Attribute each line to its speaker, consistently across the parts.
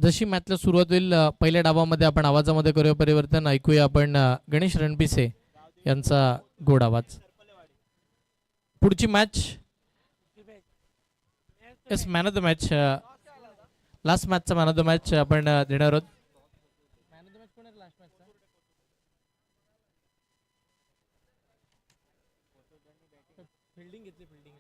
Speaker 1: जशी मॅचला सुरुवात होईल पहिल्या डावामध्ये आपण आवाजामध्ये करूया परिवर्तन. ऐकूया आपण गणेश रणपिसे यांचा गोड आवाज. पुढची match yes man of the match, last मॅचचा मॅन ऑफ द मॅच आपण देणार आहोत. फिल्डिंग घेतली, फिल्डिंग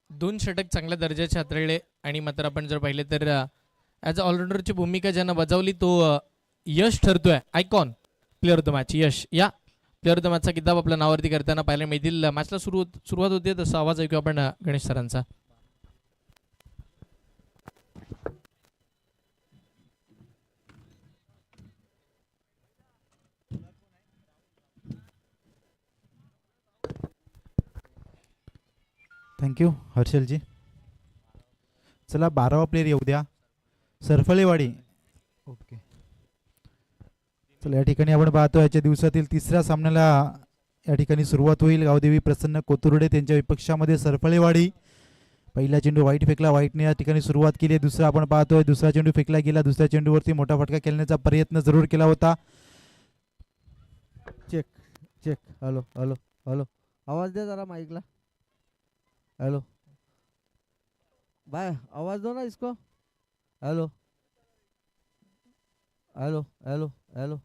Speaker 1: दोन षटक चांगल्या दर्जाचे हाताळले आणि मात्र आपण जर पाहिले तर ॲज अ ऑलराऊंडरची भूमिका ज्यानं बजावली तो यश ठरतोय. Icon player of the match Yash. या प्लेअर ऑफ द मॅचचा किताब आपल्या नावावरती करताना पाहायला मिळतील. मॅचला सुरुवात होते तसा आवाज ऐकू आपण गणेश सरांचा.
Speaker 2: थँक्यू हर्षलजी. चला 12वा प्लेयर येऊ द्या, सरफळेवाडी. ओके, चला या ठिकाणी आपण पाहतो याच्या दिवसातील तिसऱ्या सामन्याला या ठिकाणी सुरुवात होईल. गावदेवी प्रसन्न कोथुर्डे त्यांच्या विपक्षामध्ये सरफळेवाडी. पहिला चेंडू वाईट फेकला, वाईटने या ठिकाणी सुरुवात केली. दुसरा आपण पाहतोय दुसरा चेंडू फेकला गेला. दुसऱ्या चेंडूवरती मोठा फटका खेळण्याचा प्रयत्न जरूर केला होता.
Speaker 3: Check check. Hello hello hello, आवाज दे जरा माइकला. हेलो भाई, आवाज दो ना इसको. Hello hello hello hello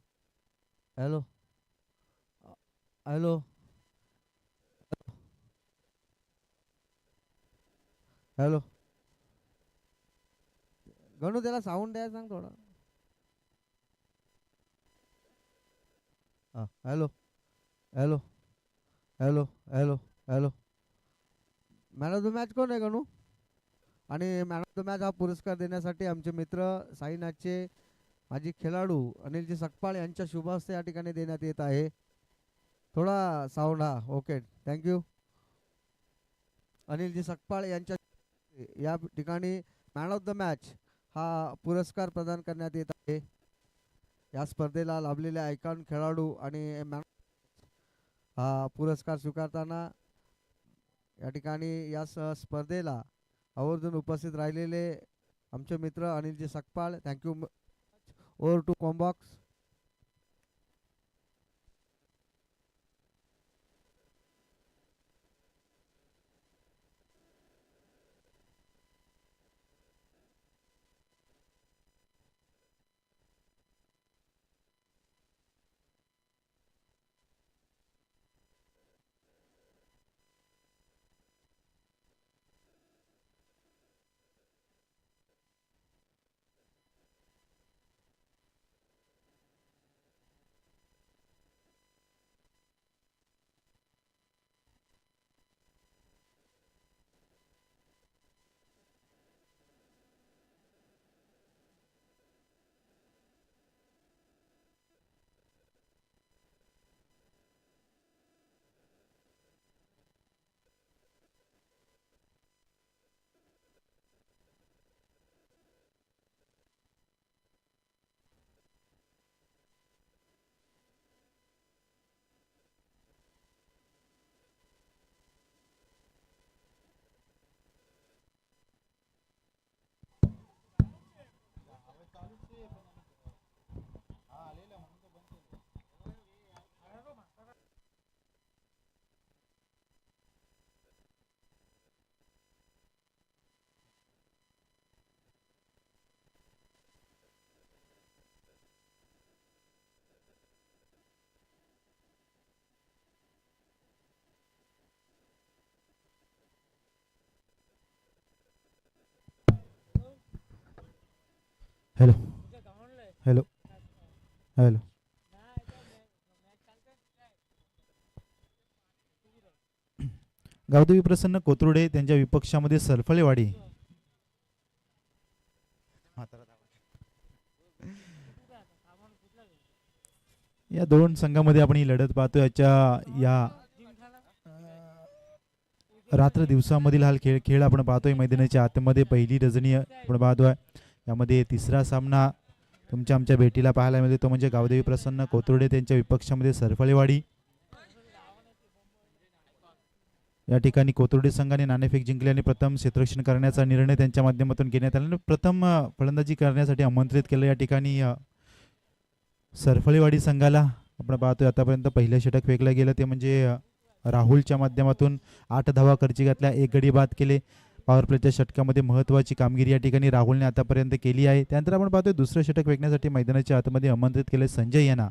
Speaker 3: hello hello hello. Ganu त्याला साऊंड द्यायला सांग थोडा. हां hello hello hello hello hello. Man of the match कोण आहे गणू? आणि मॅन ऑफ द मॅच हा पुरस्कार देण्यासाठी आमचे मित्र साईनाथचे माजी खेळाडू अनिलजी सकपाळ यांच्या शुभ हस्ते या ठिकाणी देण्यात येत आहे. थोडा साऊंड. हा ओके, थँक्यू. अनिलजी सकपाळ यांच्या या ठिकाणी मॅन ऑफ द मॅच हा पुरस्कार प्रदान करण्यात येत आहे. या स्पर्धेला लाभलेले आयकॉन खेळाडू आणि मॅन हा पुरस्कार स्वीकारताना या ठिकाणी या स्पर्धेला आवर्जून उपस्थित राहिलेले आमचे मित्र Anilji Sakpal, thank you. Over to combox.
Speaker 2: Hello hello hello. Gavdevi Prasanna Kothurde त्यांच्या विपक्षामध्ये सरफळेवाडी. या दोन संघामध्ये आपण ही लढत पाहतो. या रात्र दिवसामधील हा खेळ आपण पाहतोय. मैदानाच्या आतमध्ये पहिली रजनी आपण पाहतोय. यामध्ये तिसरा सामना तुमच्या आमच्या भेटीला पाहायला मिळतो, तो म्हणजे गावदेवी प्रसन्न कोथरूडे त्यांच्या विपक्षामध्ये सरफळेवाडी. या ठिकाणी कोथरूडे संघाने नाणेफेक जिंकली आणि प्रथम क्षेत्ररक्षण करण्याचा निर्णय त्यांच्या माध्यमातून घेण्यात आला. प्रथम फलंदाजी करण्यासाठी आमंत्रित केलं. या ठिकाणी सरफळेवाडी संघाला आपण पाहतोय आतापर्यंत पहिलं षटक फेकलं गेलं, ते म्हणजे राहुलच्या माध्यमातून 8 धावा खर्ची घातल्या, 1 गडी बाद केले. पॉवर प्लेच्या षटकामध्ये महत्त्वाची कामगिरी या ठिकाणी राहुलने आतापर्यंत केली आहे. त्यानंतर आपण पाहतोय दुसरं षटक फेकण्यासाठी मैदानाच्या आतमध्ये आमंत्रित केले संजय यांना.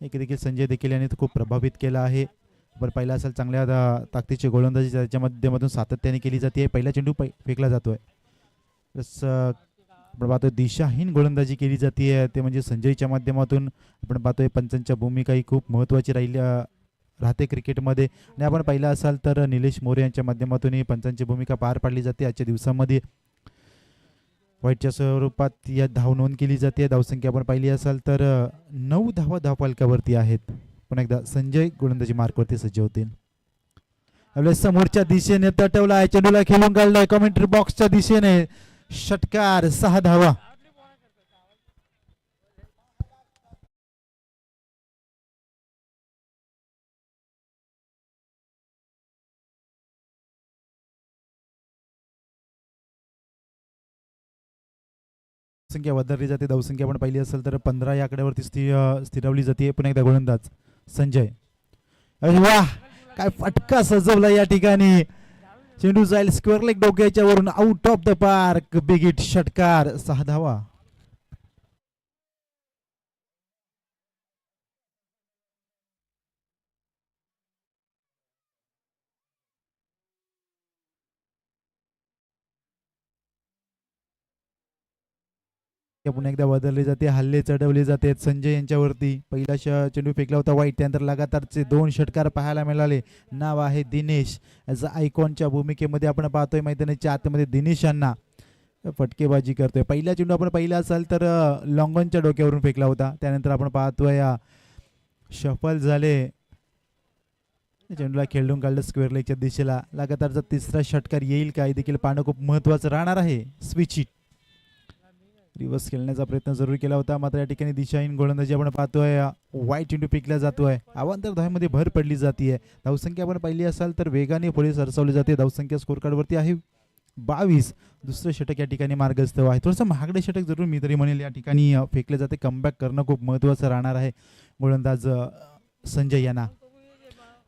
Speaker 2: एक देखील संजय देखील यांनी खूप प्रभावित केला आहे. पण पहिला असेल चांगल्या ताकदीची गोलंदाजी त्याच्या माध्यमातून सातत्याने केली जाते. पहिला चेंडू फेकला जातोय. आपण पाहतोय दिशाहीन गोलंदाजी केली जाते, ते म्हणजे संजयच्या माध्यमातून. आपण पाहतोय पंचांच्या भूमिका ही खूप महत्त्वाची राहते क्रिकेटमध्ये. आणि आपण पाहिलं असाल तर निलेश मोरे यांच्या माध्यमातून ही पंचांची भूमिका पार पाडली जाते. आजच्या दिवसामध्ये वाईटच्या स्वरूपात या धाव नोंद केली जाते. धावसंख्या आपण पाहिली असाल तर 9 धावा धावफलकावरती आहेत. पण एकदा संजय गोलंदाजी मार्कवरती सज्ज होतील. आपल्या समोरच्या दिशेने तटवला आहे, चेंडूला खेळून काढलाय कमेंट्री बॉक्सच्या दिशेने. षटकार, 6 धावा. संख्या वधारली जाते. धावसंख्या आपण पाहिली असेल तर 15 या आकड्यावरती स्थिरवली जाते. पुन्हा एकदा गोलंदाज संजय. वाह, काय फटका सजवला या ठिकाणी. चेंडू जाईल स्क्वेअर लेग डोक्याच्या वरून, out of the park. Big hit, षटकार, 6 धावा. पुन्हा एकदा बदलली जाते, हल्ले चढवले जाते संजय यांच्यावरती. पहिला चेंडू फेकला होता वाईट, त्यानंतर लगातारचे 2 षटकार पाहायला मिळाले. नाव आहे दिनेश. ॲज आयकॉनच्या भूमिकेमध्ये आपण पाहतोय मैदानाच्या आतमध्ये दिनेश यांना फटकेबाजी करतोय. पहिला चेंडू आपण पाहिला असाल तर लॉंगॉनच्या डोक्यावरून फेकला होता. त्यानंतर आपण पाहतोय सफल झाले. चेंडूला खेळून काढलं स्क्वेअर लेगच्या दिशेला. लगातारचा तिसरा षटकार येईल का, देखील पाहणं खूप महत्त्वाचं राहणार आहे. स्विच हिट, रिव्हर्स खेळण्याचा प्रयत्न जरूर केला होता, मात्र या ठिकाणी दिशाहीन गोलंदाजी आपण पाहतोय. वाईट चेंडू फेकला जातोय. अवांतर धावेमध्ये भर पडली जाते. धावसंख्या आपण पाहिली असाल तर वेगाने पुढे सरसावली जाते. धावसंख्या स्कोर कार्डवरती आहे 22. दुसरं षटक या ठिकाणी मार्गस्थ आहे. थोडंसं महागडे षटक जरूर मी तरी म्हणेल या ठिकाणी फेकले जाते. कमबॅक करणं खूप महत्त्वाचं राहणार आहे गोलंदाज संजय यांना.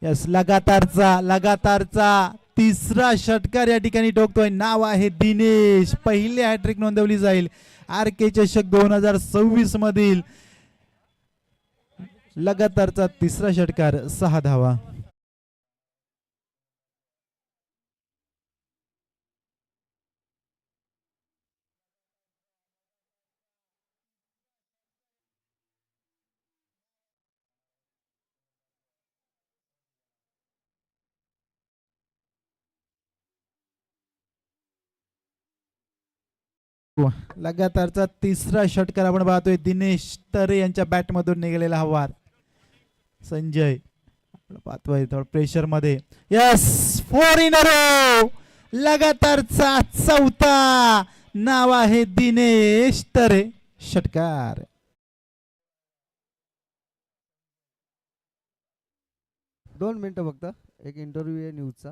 Speaker 2: यस, लगातारचा तिसरा षटकार या ठिकाणी ठोकतोय. नाव आहे दिनेश. पहिले हॅट्रिक नोंदवली जाईल RK चषक 2026 मधील. लगातारचा तिसरा षटकार, 6 धावा. लगातारचा तिसरा षटकार आपण पाहतोय. दिनेश तरे यांच्या बॅट मधून निघालेला हा वार. संजय पाहतोय थोडं प्रेशर मध्ये. Yes, 4 in a row. लगातारचा चौथा. नाव आहे दिनेश तरे. षटकार.
Speaker 3: दोन मिनिटं फक्त, एक इंटरव्ह्यू आहे न्यूजचा.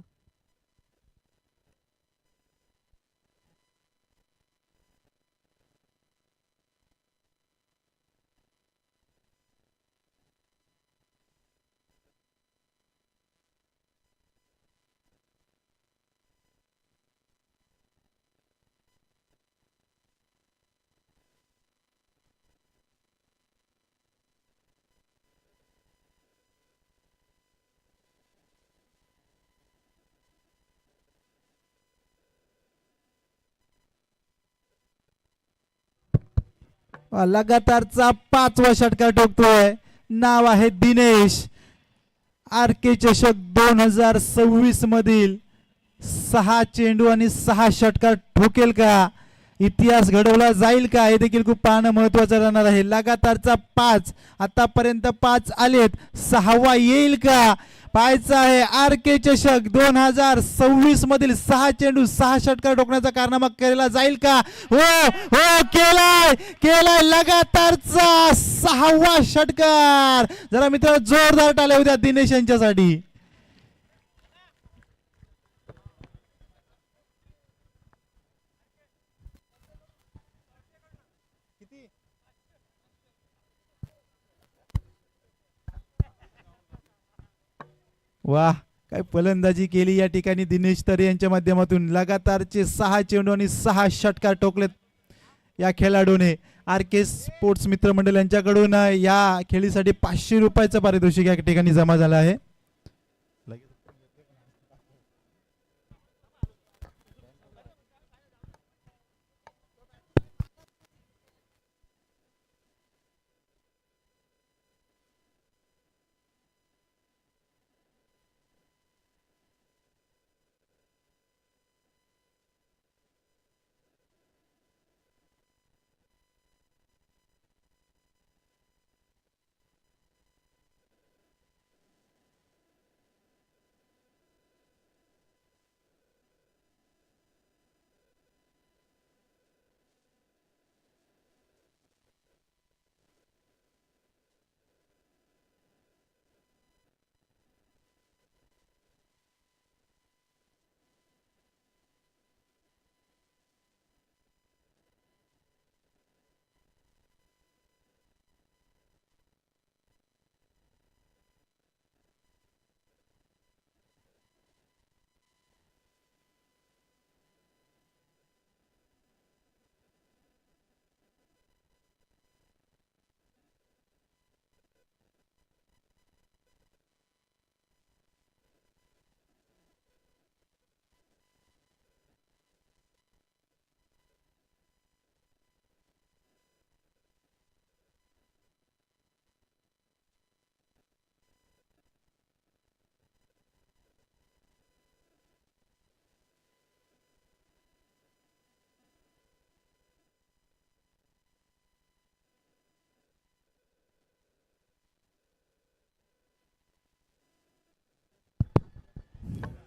Speaker 2: लगातारचा 5वा षटकार ठोकतोय. नाव आहे दिनेश. RK चषक 2026 मधील 6 चेंडू आणि 6 षटकार ठोकेल का. इतिहास घडवला जाईल का हे देखील खूप पाहणं महत्वाचं राहणार आहे. लगातारचा 5, आतापर्यंत 5 आलेत, 6वा येईल का पाहायचं आहे. आर के चषक 2026 मधील 6 चेंडू 6 षटकार ठोकण्याचा कारनामा केला जाईल का. हो हो, केलाय लगातारचा 6वा षटकार. जरा मित्र जोरदार टाळ्या होत्या दिनेश यांच्यासाठी. वाह, काय फलंदाजी केली या ठिकाणी दिनेश तरे यांच्या माध्यमातून. लगातारचे 6 चेंडू आणि 6 षटकार ठोकलेत या खेळाडूने. आर के स्पोर्ट्स मित्रमंडळ यांच्याकडून या खेळीसाठी 500 रुपयाचं पारितोषिक या ठिकाणी जमा झालं आहे.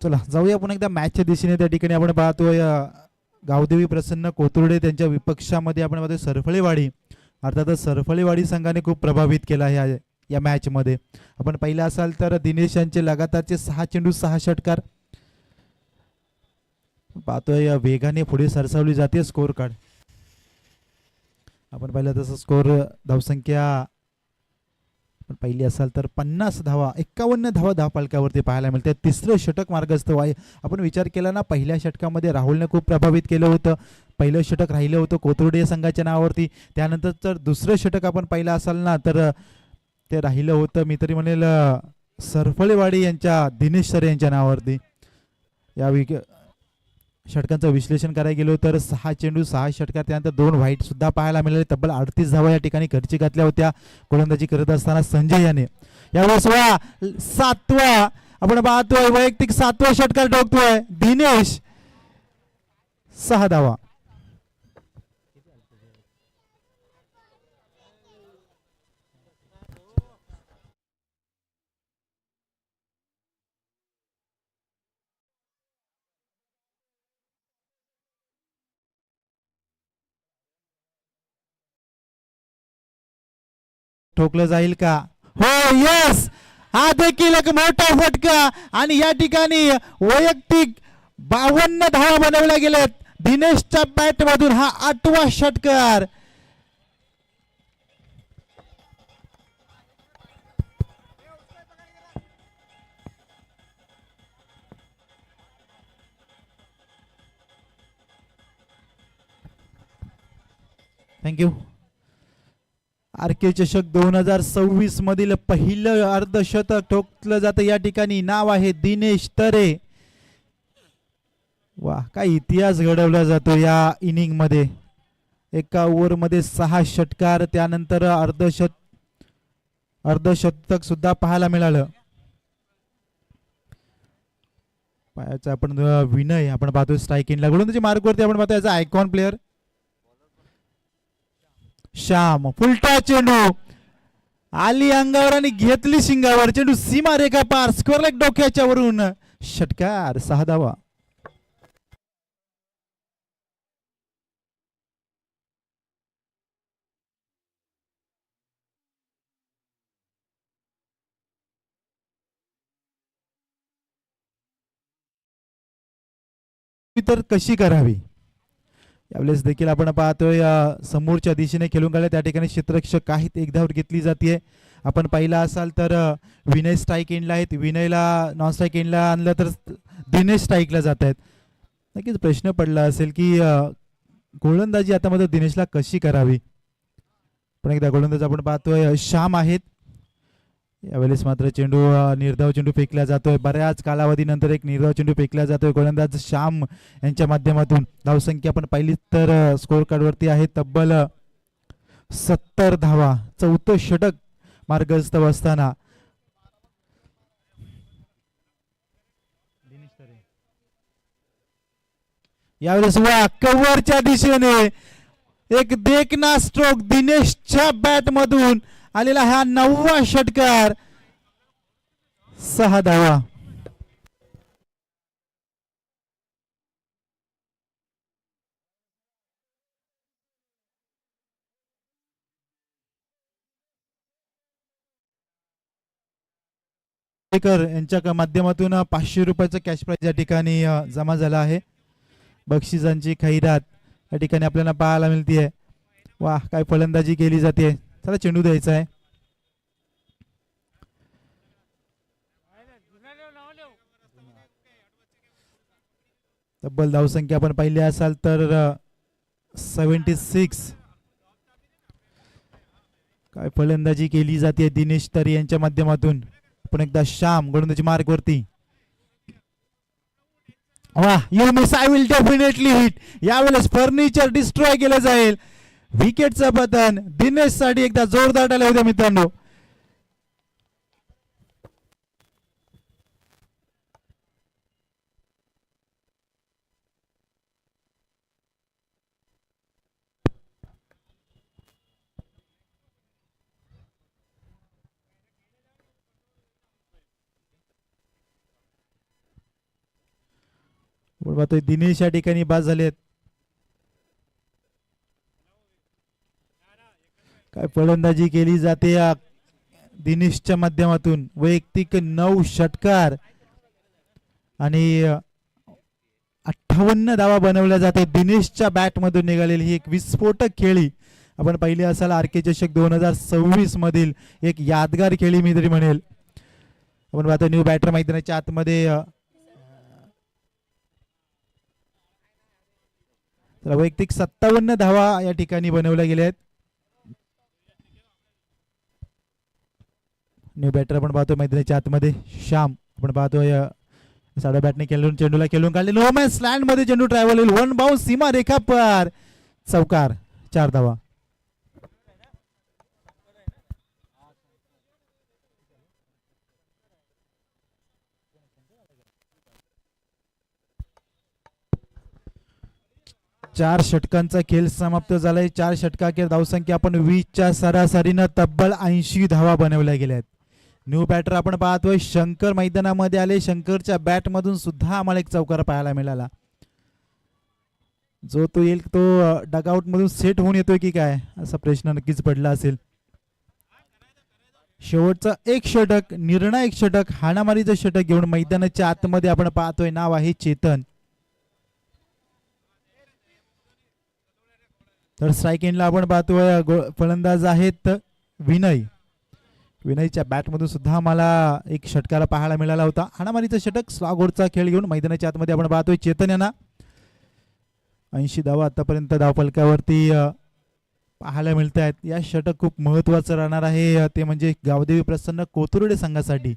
Speaker 2: चला जाऊया पुन्हा एकदा मॅचच्या दिशेने. त्या ठिकाणी आपण पाहतोय गावदेवी प्रसन्न कोथुर्डे त्यांच्या विपक्षामध्ये आपण पाहतोय सरफळेवाडी. अर्थातच सरफळेवाडी संघाने खूप प्रभावित केला आहे या मॅच मध्ये. आपण पाहिलं असाल तर दिनेश यांचे लगातारचे 6 चेंडू 6 षटकार पाहतोय वेगाने पुढे सरसावली जाते. स्कोर कार्ड आपण पाहिलं तसं स्कोर धावसंख्या पण पहिली असाल तर 50 धावा 51 धावा धावफलकावरती पाहायला मिळते. तिसरं षटक मार्गस्थ आहे. आपण विचार केला ना, पहिल्या षटकामध्ये राहुलने खूप प्रभावित केलं होतं. पहिलं षटक राहिलं होतं कोथुर्डे संघाच्या नावावरती. त्यानंतर जर दुसरं षटक आपण पाहिलं असाल ना तर ते राहिलं होतं मी तरी म्हणेल सरफळेवाडी यांच्या दिनेश सरे यांच्या नावावरती. या षटकांचं विश्लेषण करायला गेलो तर 6 चेंडू 6 षटकार, त्यानंतर 2 व्हाईट सुद्धा पाहायला मिळाले. तब्बल 38 धावा या ठिकाणी खर्ची घातल्या होत्या गोलंदाजी करत असताना संजय याने. यावेळेस 7वा आपण पाहतोय वैयक्तिक 7वा षटकार ठोकतोय दिनेश, 6 धावा. ठोकलं जाईल का. हो यस, हा देखील एक मोठा फटका. आणि या ठिकाणी वैयक्तिक 52 धावा बनवल्या गेल्यात दिनेशच्या बॅट मधून. हा 8वा षटकार. थँक्यू. आर के चषक 2026 मधील पहिलं अर्धशतक ठोकलं जातं या ठिकाणी. नाव आहे दिनेश तरे. वा, काय इतिहास घडवला जातो या इनिंग मध्ये. एका ओव्हर मध्ये 6 षटकार, त्यानंतर अर्धशतक सुद्धा पाहायला मिळालं. पायाचा आपण विनय आपण पाहतोय स्ट्राईक इनला गोलंदाजी मार्कवरती आपण पाहतोय आयकॉन प्लेअर श्याम फुलटा चेंडू आली अंगावर आणि घेतली शिंगावर, चेंडू सीमा रेखा पार, स्क्वेअर लेग डोक्याच्या वरून, षटकार 6 धावा. तर कशी करावी यावेळेस देखील आपण पाहतोय समोरच्या दिशेने खेळून गेले त्या ठिकाणी क्षेत्ररक्षक आहेत, एकदावर घेतली जाते. आपण पाहिला असाल तर विनय स्ट्राईक एंडला आहेत, विनयला नॉन स्ट्राईक एंडला आणलं तर दिनेश स्ट्राईकला जात आहेत. नक्कीच प्रश्न पडला असेल की गोलंदाजी आता मध्ये दिनेशला कशी करावी. पण एकदा गोलंदाज आपण पाहतोय श्याम आहेत. यावेळेस मात्र चेंडू निर्धाव चेंडू फेकला जातोय, बऱ्याच कालावधीनंतर एक निर्धाव चेंडू फेकला जातोय. गोलंदाज श्याम यांच्या माध्यमातून धावसंख्या आपण पाहिली तर स्कोअर कार्डवरती आहे तब्बल 70 धावा. चौथं षटक मार्गस्थ असताना यावेळेस वा कव्हरच्या दिशेने एक देखना स्ट्रोक दिनेशच्या बॅट मधून आलेला हा 9वा षटकार, 6 धावा. यांच्या माध्यमातून 500 रुपयाचं कॅश प्राइज या ठिकाणी जमा झाला आहे. बक्षिसांची खैरात या ठिकाणी आपल्याला पाहायला मिळते. वा काय फलंदाजी केली जाते. चला चेंडू द्यायचा आहे. तब्बल धावसंख्या आपण पाहिली असाल तर 76. काय फलंदाजी केली जाते दिनेश तरी यांच्या माध्यमातून. पण एकदा श्याम गोलंदाजी मार्क वरती. वा you miss I will definitely hit. यावेळेस फर्निचर डिस्ट्रॉय केलं जाईल. विकेटचं पतन दिनेश साठी एकदा जोरदार टाळ्या होत्या मित्रांनो. दिनेश या ठिकाणी बाद झालेत. काय फलंदाजी केली जाते दिनेशच्या माध्यमातून. वैयक्तिक 9 षटकार आणि 58 धावा बनवल्या जाते. दिनेशच्या बॅट मधून निघालेली ही एक विस्फोटक खेळी आपण पहिली असाल आर.के. चषक 2026 मधील एक यादगार खेळी मी तरी म्हणेल. आपण पाहतो न्यू बॅटर मैदानाच्या आतमध्ये वैयक्तिक 57 धावा या ठिकाणी बनवल्या गेल्या आहेत. न्यू बॅटर आपण पाहतो मैदानाच्या आतमध्ये श्याम. आपण पाहतोय साडा बॅटने खेळून चेंडूला खेळून काढले. नो मॅन्स लँड मध्ये चेंडू ट्रॅव्हल होईल. 1 बाउन्स सीमा रेखा पार, चौकार, 4 धावा. चार षटकांचा खेळ समाप्त झालाय. 4 षटकाखेर धावसंख्या आपण 20च्या सरासरीनं तब्बल 80 धावा बनवल्या गेल्या आहेत. न्यू बॅटर आपण पाहतोय शंकर मैदानामध्ये आले. शंकरच्या बॅट मधून सुद्धा आम्हाला एक चौकार पाहायला मिळाला. जो तो येईल तो डगआउट मधून सेट होऊन येतोय की काय असा प्रश्न नक्कीच पडला असेल. शेवटचा एक षटक, निर्णायक षटक, हाणामारीचं षटक घेऊन मैदानाच्या आतमध्ये आपण पाहतोय. नाव आहे चेतन. तर स्ट्राईक एंडला आपण पाहतोय फलंदाज आहेत विनय. विनयच्या बॅट मधून सुद्धा मला एक षटकाला पाहायला मिळाला होता. हाणामारीचं षटक स्वागोरचा खेळ घेऊन मैदानाच्या आतमध्ये आपण पाहतोय चेतन यांना. 80 धावा आतापर्यंत धावफलकावरती पाहायला मिळत आहेत. या षटक खूप महत्वाचं राहणार आहे ते म्हणजे गावदेवी प्रसन्न कोथुर्डे संघासाठी.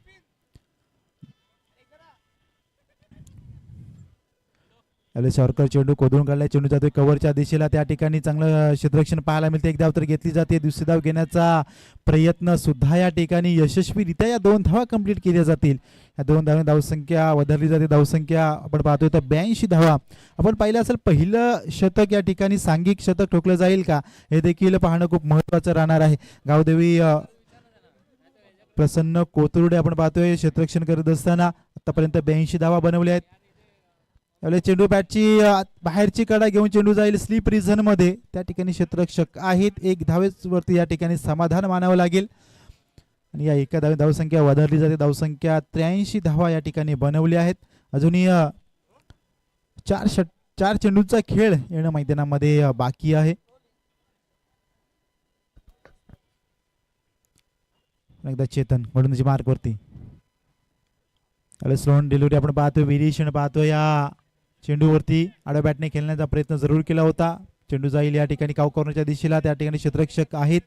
Speaker 2: यावेळेस शॉर्कर चेंडू कोदळून काढलाय, चेंडू जातोय कव्हरच्या दिशेला, त्या ठिकाणी चांगलं क्षेत्ररक्षण पाहायला मिळते. एक धाव तर घेतली जाते, दुसरी धाव घेण्याचा प्रयत्न सुद्धा या ठिकाणी यशस्वीरित्या या 2 धावा कंप्लीट केल्या जातील. या 2 धावांनी धावसंख्या वधारली जाते. धावसंख्या आपण पाहतोय तर 82 धावा. आपण पाहिलं असेल पहिलं शतक या ठिकाणी सांघिक शतक ठोकलं जाईल का हे देखील पाहणं खूप महत्त्वाचं राहणार आहे. गावदेवी प्रसन्न कोथरुडे आपण पाहतोय क्षेत्ररक्षण करत असताना आतापर्यंत 82 धावा बनवल्या आहेत. यावेळेस चेंडू बॅटची बाहेरची कडा घेऊन चेंडू जाईल स्लीप रिझन मध्ये, त्या ठिकाणी क्षेत्ररक्षक आहेत. 1 धावेवरती या ठिकाणी समाधान मानावं लागेल आणि या एका धावसंख्या वधारली जाते. धावसंख्या 83 धावा या ठिकाणी बनवल्या आहेत. अजूनही 4 चेंडूचा खेळ येणं मैदानामध्ये बाकी आहे. एकदा चेतन गोलंदाजी मार्क वरती, स्लोन डिलिव्हरी आपण पाहतोय, व्हेरिएशन पाहतोय. या चेंडूवरती आडव्या बॅटने खेळण्याचा प्रयत्न जरूर केला होता. चेंडू जाईल या ठिकाणी काव कॉर्नरच्या दिशेला, त्या ठिकाणी क्षेत्ररक्षक आहेत.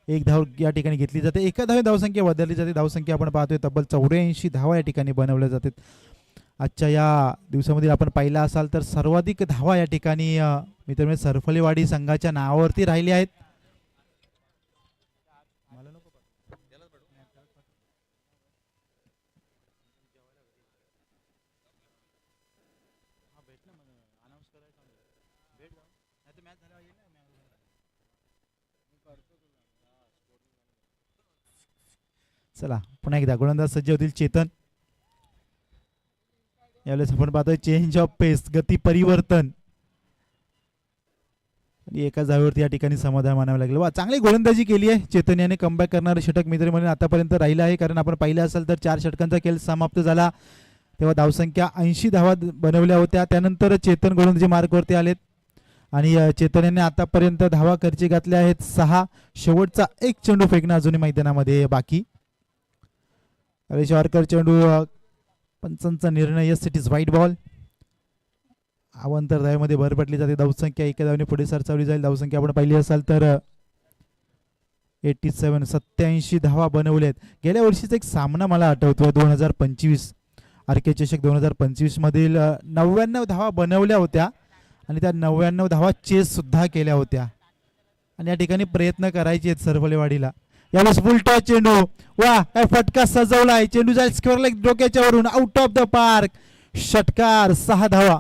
Speaker 2: 1 धाव या ठिकाणी घेतली जाते. एका धावे धावसंख्या बदलली जाते. धावसंख्या आपण पाहतोय तब्बल 84 धावा या ठिकाणी बनवल्या जातात. आजच्या या दिवसामध्ये आपण पाहिला असाल तर सर्वाधिक धावा या ठिकाणी मित्रांनो सरफलेवाडी संघाच्या नावावरती राहिली आहेत. चला पुन्हा एकदा गोलंदाज सज्ज होतील चेतन. यावेळेस आपण पाहतोय चेंज ऑफ पेस, गती परिवर्तन, आणि एका जागेवरती या ठिकाणी समाधान मानावं लागलं. वा, चांगली गोलंदाजी केली आहे चेतन याने. कमबॅक करणारं षटक मित्र म्हणून आतापर्यंत राहिलं आहे. कारण आपण पाहिलं असेल तर 4 षटकांचा खेळ समाप्त झाला तेव्हा धावसंख्या 80 धावा बनवल्या होत्या. त्यानंतर चेतन गोलंदाजी मार्कवरती आलेत आणि चेतन यांनी आतापर्यंत धावा खर्ची घातल्या आहेत 6. शेवटचा 1 चेंडू फेकणं अजूनही मैदानामध्ये बाकी. शॉर्कर चेंडू, पंचांचा निर्णय, yes it is wide ball. अवांतर धावेमध्ये भर पडली जाते. धावसंख्या एका धावेने पुढे सरसावली जाईल. धावसंख्या आपण पाहिली असाल तर 87 धावा बनवल्यात. गेल्या वर्षीचा एक सामना मला आठवतोय 2025 आरके चषक 2025 मधील 99 धावा बनवल्या होत्या आणि त्या 99 धावा चेस सुद्धा केल्या होत्या. आणि या ठिकाणी प्रयत्न करायचे आहेत सरफलेवाडीला. यावेळेस उलटा चेंडू, वा काय फटका सजवलाय. चेंडू जाईल स्क्वेअर लेग डोक्याच्या वरून, आउट ऑफ द पार्क. षटकार, 6 धावा.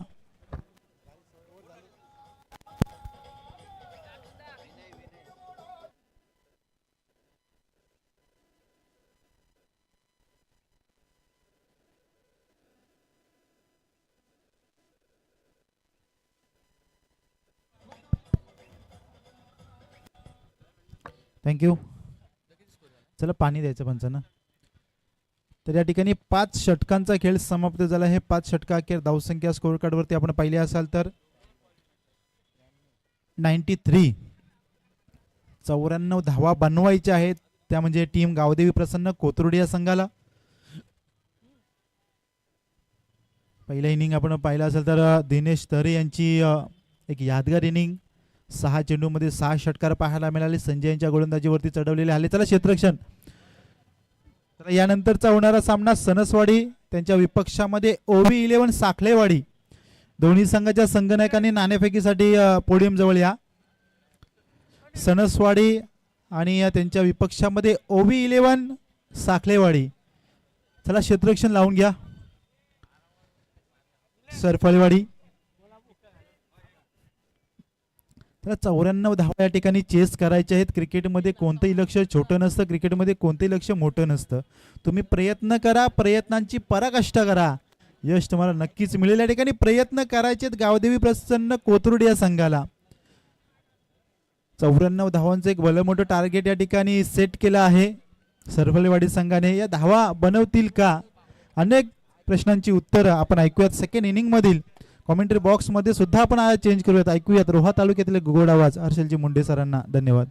Speaker 2: थँक्यू. चला पाणी द्यायचं पंचांना. तर या ठिकाणी 5 षटकांचा खेळ समाप्त झाला आहे. 5 षटका अखेर धावसंख्या स्कोअर कार्ड वरती आपण पाहिले असाल तर 93, 94 धावा बनवायच्या आहेत. त्या म्हणजे टीम गावदेवी प्रसन्न कोथरुड या संघाला. पहिला इनिंग आपण पाहिला असेल तर दिनेश तरे यांची एक यादगार इनिंग, 6 चेंडूमध्ये 6 षटकार पाहायला मिळाले. संजय यांच्या गोलंदाजीवरती चढवलेले आले. चला क्षेत्ररक्षण. तर यानंतरचा होणारा सामना सणसवाडी त्यांच्या विपक्षामध्ये OV11 साखलेवाडी. दोन्ही संघाच्या संघनायकांनी नाणेफेकीसाठी पोडियम जवळ या. सणसवाडी आणि त्यांच्या विपक्षामध्ये OV11 साखलेवाडी. चला क्षेत्ररक्षण लावून घ्या सरफळेवाडी. तर 94 धावा या ठिकाणी चेस करायचे आहेत. क्रिकेटमध्ये कोणतंही लक्ष छोटं नसतं, क्रिकेटमध्ये कोणतंही लक्ष मोठं नसतं. तुम्ही प्रयत्न करा, प्रयत्नांची पराकाष्ठा करा, यश तुम्हाला नक्कीच मिळेल. या ठिकाणी प्रयत्न करायचे गावदेवी प्रसन्न कोथरुड या संघाला. 94 धावांचं एक भलं मोठं टार्गेट या ठिकाणी सेट केलं आहे सरफलेवाडी संघाने. या धावा बनवतील का, अनेक प्रश्नांची उत्तरं आपण ऐकूयात सेकंड इनिंग मधील कॉमेंट्री बॉक्स मध्ये सुद्धा आपण चेंज करूयात. ऐकूयात रोहा तालुक्यातील गोड आवाज हर्षलजी मुंडे सरांना. धन्यवाद.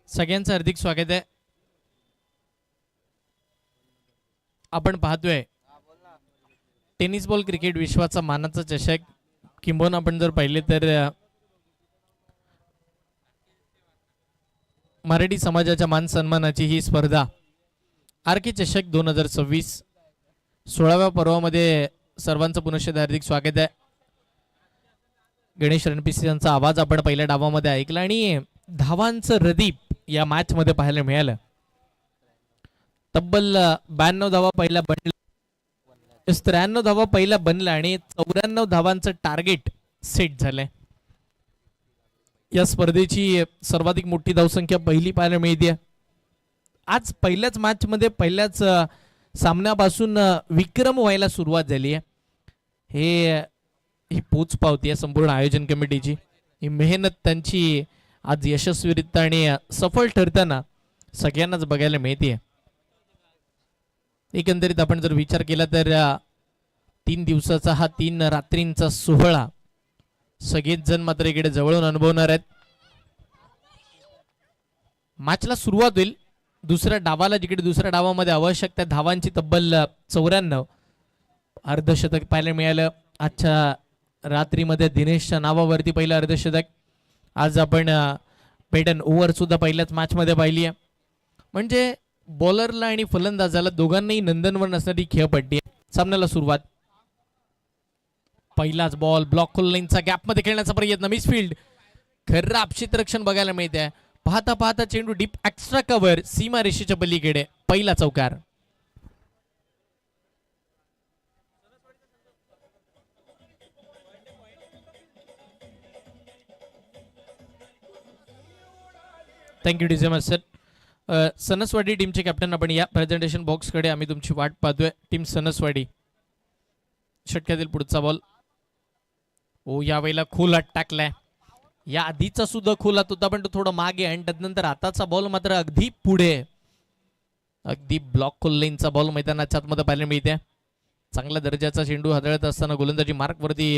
Speaker 1: सगळ्यांचं हार्दिक स्वागत आहे. आपण पाहतोय टेनिस बॉल क्रिकेट विश्वाचा मानाचा चषक, किंबहुना आपण जर पाहिले तर मराठी समाजाच्या मान सन्मानाची ही स्पर्धा आर के चषक 2026 16व्या पर्वामध्ये सर्वांचं पुनश्च हार्दिक स्वागत आहे. गणेश रणपिसे यांचा आवाज आपण पहिल्या डावामध्ये ऐकला आणि धावांचं रदीप या मॅच मध्ये पाहायला मिळालं. तब्बल 92 धावा पहिला बनला, 93 धावा पहिला बनला आणि 94 धावांचं टार्गेट सेट झालंय. या स्पर्धेची सर्वाधिक मोठी धावसंख्या पहिली पाहायला मिळते. आज पहिल्याच मॅच मध्ये पहिल्याच सामन्यापासून विक्रम व्हायला सुरुवात झाली आहे. ही पोच पावती आहे संपूर्ण आयोजन कमिटीची. ही मेहनत त्यांची आज यशस्वीरित्या आणि सफल ठरताना सगळ्यांनाच बघायला मिळते. एकंदरीत आपण जर विचार केला तर 3 दिवसाचा हा 3 रात्रींचा सोहळा सगळेच जण मात्र इकडे जवळून अनुभवणार आहेत. मॅचला सुरुवात होईल दुसऱ्या डावाला, जिकडे दुसऱ्या डावामध्ये आवश्यक त्या धावांची तब्बल 94 अर्धशतक पाहायला मिळालं. आजच्या रात्रीमध्ये दिनेशच्या नावावरती पहिलं अर्धशतक. आज आपण पॅटर्न ओव्हर सुद्धा पहिल्याच मॅच मध्ये पाहिली आहे. म्हणजे बॉलरला आणि फलंदाजाला दोघांनाही नंदनवर नसणारी खेळपट्टी आहे. सामन्याला सुरुवात. पहिलाच बॉल ब्लॉक खोललाईनचा गॅप मध्ये खेळण्याचा प्रयत्न, मिसफिल्ड, खराब क्षेत्ररक्षण बघायला मिळते. पाहता पाहता चेंडू डीप एक्स्ट्रा कव्हर सीमा रेषेच्या पलीकडे, पहिला चौकार. Thank you DJ master. सनसवाडी टीमचे कॅप्टन आपण या प्रेझेंटेशन बॉक्स कडे आम्ही तुमची वाट पाहतोय. टीम सनसवाडी. षटकातील पुढचा बॉल. ओ यावेळेला खोल टाकलाय. या आधीचा सुद्धा खोल होता पण तो थोडा मागे आणि त्यानंतर आताचा बॉल मात्र अगदी पुढे. अगदी ब्लॉक खोललाईनचा बॉल मैदानाच्या आतमध्ये पाहायला मिळते. चांगल्या दर्जाचा चेंडू हाताळत असताना गोलंदाजी मार्क वरती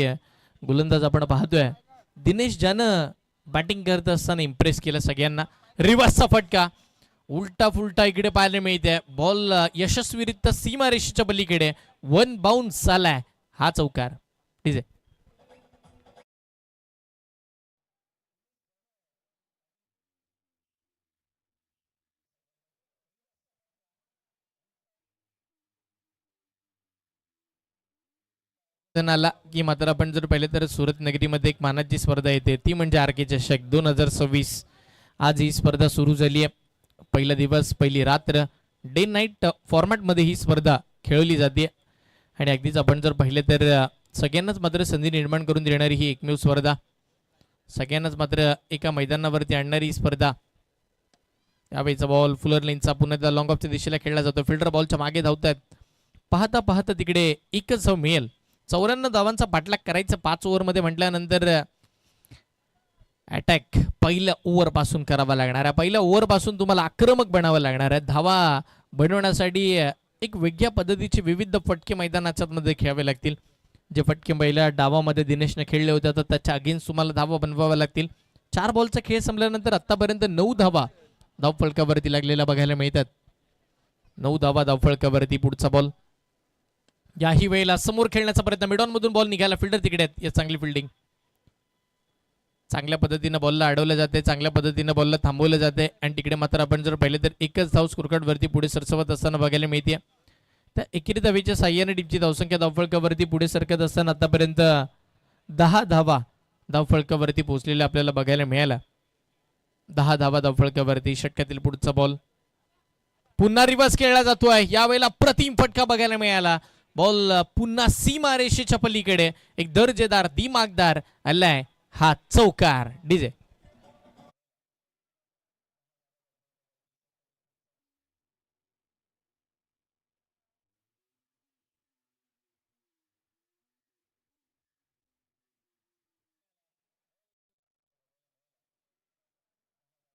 Speaker 1: गोलंदाज आपण पाहतोय. दिनेश ज्यानं बॅटिंग करत असताना इम्प्रेस केलं सगळ्यांना. रिव्हर्सचा फटका उलटा फुलटा इकडे पाहायला मिळते. बॉल यशस्वीरित्या सीमा रेषेच्या पलीकडे 1 बाउन्स झालाय. हा चौकार. ठीक आहे. आला की मात्र आपण जर पाहिलं तर सुरत नगरीमध्ये एक मानाची स्पर्धा येते, ती म्हणजे आर के चषक 2026. आज ही स्पर्धा सुरू झाली आहे. पहिला दिवस पहिली रात्र डे नाईट फॉर्मॅटमध्ये ही स्पर्धा खेळवली जाते आणि अगदीच आपण जर पाहिले तर सगळ्यांनाच मात्र संधी निर्माण करून देणारी ही एकमेव स्पर्धा, सगळ्यांनाच मात्र एका मैदानावरती आणणारी ही स्पर्धा. यावेळीचा बॉल फुलर लाईनचा पुन्हा एकदा लॉंग ऑफच्या दिशेला खेळला जातो. फिल्डर बॉलच्या मागे धावतात. पाहता पाहता तिकडे एकच धाव मिळेल. 94 धावांचा पाठलाग करायचा 5 ओव्हरमध्ये म्हटल्यानंतर अटॅक पहिल्या ओव्हर पासून करावा लागणार आहे. पहिल्या ओव्हर पासून तुम्हाला आक्रमक बनावं लागणार आहे. धावा बनवण्यासाठी एक वेगळ्या पद्धतीचे विविध फटके मैदानाच्या मध्ये खेळावे लागतील. जे फटके पहिल्या डावामध्ये दिनेशने खेळले होते तर त्याच्या अगेन्स्ट तुम्हाला धावा बनवाव्या लागतील. 4 बॉलचा खेळ संपल्यानंतर आतापर्यंत 9 धावा धावफलकावरती लागलेल्या बघायला मिळतात. 9 धावा धावफलकावरती. पुढचा बॉल. याही वेळेला समोर खेळण्याचा प्रयत्न, मिडॉन मधून बॉल निघाला. फिल्डर तिकडे आहेत. या चांगली फिल्डिंग. चांगल्या पद्धतीने बॉलला अडवलं जाते, चांगल्या पद्धतीने बॉलला थांबवलं जाते आणि तिकडे मात्र आपण जर पाहिले तर एकच धाव स्कोरकार्ड वरती पुढे सरसवत असताना बघायला मिळते. त्या एकेरी धावेच्या साह्याने टीमची धावसंख्या धावफलकावरती पुढे सरकत असताना आतापर्यंत 10 धावा धावफलकावरती पोहोचलेल्या आपल्याला बघायला मिळाला. 10 धावा धावफलकावरती. षटकातील पुढचा बॉल पुन्हा रिव्हर्स खेळला जातोय. यावेळेला प्रतिम फटका बघायला मिळाला. बॉल पुन्हा सीमा रेषेच्या पलीकडे एक दर्जेदार दिमागदार आलाय. हा चौकार. डीजे.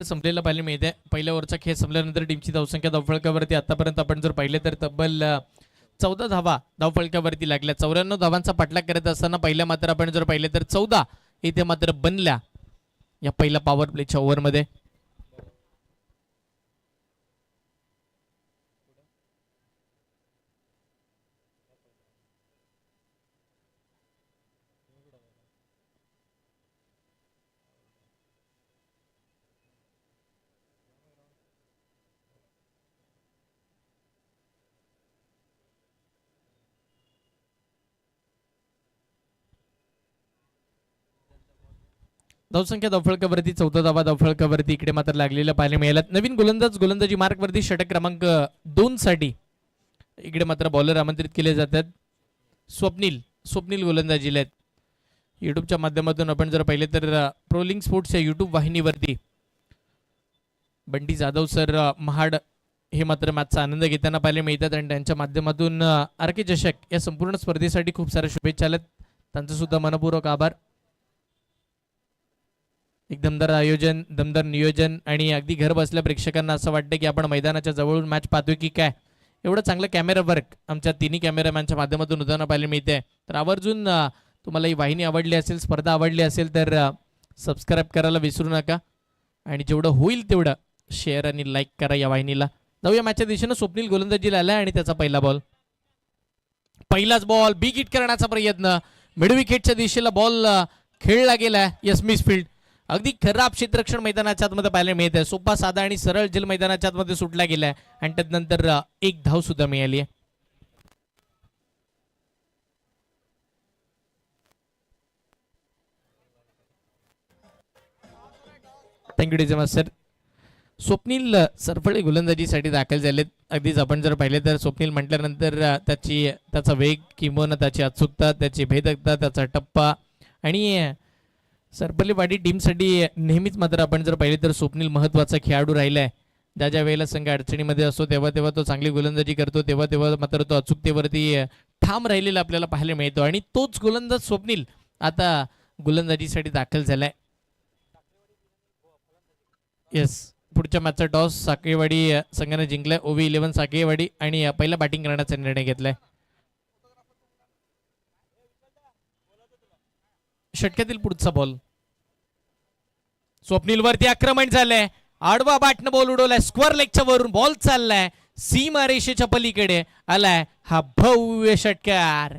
Speaker 1: संपलेला पाहायला मिळते. पहिल्या ओव्हरचा खेळ संपल्यानंतर टीमची धावसंख्या धावफलकावरती आतापर्यंत आपण जर पाहिले तर तब्बल 14 धावा धावफलकावरती लागल्या. 94 धावांचा पाठलाग करत असताना पहिल्या मात्र आपण जर पाहिले तर 14 इथे मात्र बनल्या या पहिल्या पॉवर प्लेच्या ओव्हरमध्ये. धावसंख्या धावफलकावरती 14 धावा धावफलकावरती इकडे मात्र लागलेल्या पाहायला मिळाल्यात. नवीन गोलंदाजी मार्कवरती षटक क्रमांक 2 साठी इकडे मात्र बॉलर आमंत्रित केले जातात. स्वप्नील गोलंदाजीला आहेत. युट्यूबच्या माध्यमातून आपण जर पाहिले तर प्रोलिंग स्पोर्ट्स या युट्यूब वाहिनीवरती बंटी जाधव सर महाड हे मात्र मॅचचा आनंद घेताना पाहायला मिळतात आणि त्यांच्या माध्यमातून आर के चषक या संपूर्ण स्पर्धेसाठी खूप साऱ्या शुभेच्छा आल्यात. त्यांचं सुद्धा मनपूर्वक आभार. एक दमदार आयोजन, दमदार नियोजन आणि अगदी घर बसल्या प्रेक्षकांना असं वाटतं की आपण मैदानाच्या जवळून मॅच पाहतोय की काय. एवढं चांगलं कॅमेरा वर्क आमच्या तिन्ही कॅमेरामॅनच्या माध्यमातून होताना पाहायला मिळते. तर आवर्जून तुम्हाला ही वाहिनी आवडली असेल, स्पर्धा आवडली असेल तर सबस्क्राईब करायला विसरू नका आणि जेवढं होईल तेवढं शेअर आणि लाईक करा या वाहिनीला. जाऊया मॅचच्या दिशेनं. स्वप्नील गोलंदाजीला आलाय आणि त्याचा पहिलाच बॉल बिग हिट करण्याचा प्रयत्न. मिड विकेटच्या दिशेला बॉल खेळला गेलाय. Yes misfield. अगदी खराब क्षेत्ररक्षण मैदानाच्या आतमध्ये पाहायला मिळत आहे. सोपा साधा आणि सरळ जल मैदानाच्या आतमध्ये सुटला गेलाय आणि त्यानंतर एक धाव सुद्धा मिळाली आहे. Thank you the much sir. Swapnil Sarphale गोलंदाजीसाठी दाखल झालेत. अगदीच आपण जर पाहिले तर स्वप्नील म्हटल्यानंतर त्याचा वेग किंवा त्याची अचूकता, त्याची भेदकता, त्याचा टप्पा आणि सरपल्लीवाडी टीमसाठी नेहमीच मात्र आपण जर पाहिले तर स्वप्नील महत्त्वाचा खेळाडू राहिलाय. ज्या ज्या वेळेला संघ अडचणीमध्ये असतो तेव्हा तेव्हा तो चांगली गोलंदाजी करतो, तेव्हा तेव्हा मात्र तो अचूकतेवरती ठाम राहिलेला आपल्याला पाहायला मिळतो आणि तोच गोलंदाज स्वप्नील आता गोलंदाजीसाठी दाखल झालाय. येस, पुढच्या मॅचचा टॉस साकेवाडी संघाने जिंकलाय. ओव्ही 11 साकेवाडी आणि पहिला बॅटिंग करण्याचा निर्णय घेतलाय. षटकातील पुढचा बॉल. स्वप्नील वरती आक्रमण झालंय. आडवा बॅटनं बॉल उडवलाय. स्क्वेअर लेगच्या वरून बॉल चाललाय. सीमा रेषेच्या पलीकडे आलाय हा भव्य षटकार.